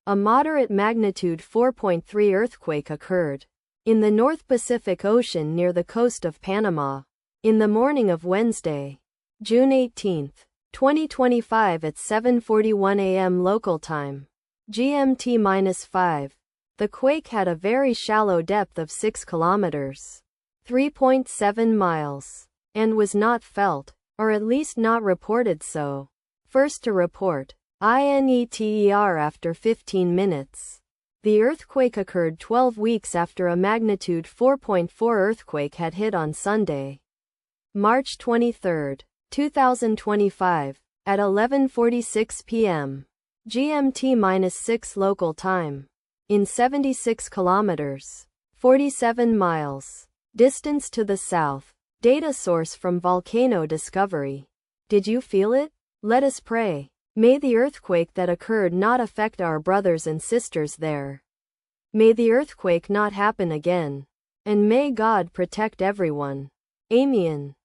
A moderate magnitude 4.3 earthquake occurred in the North Pacific Ocean near the coast of Panama in the morning of Wednesday, June 18, 2025 at 7:41 a.m. local time, GMT-5. The quake had a very shallow depth of 6 kilometers, 3.7 miles, and was not felt, or at least not reported so. First to report, INETER after 15 minutes. The earthquake occurred 12 weeks after a magnitude 4.4 earthquake had hit on Sunday, March 23, 2025, at 11:46 p.m. GMT-6 local time, in 76 kilometers, 47 miles, distance to the south. Data source from Volcano Discovery. Did you feel it? Let us pray. May the earthquake that occurred not affect our brothers and sisters there. May the earthquake not happen again. And may God protect everyone. Amen.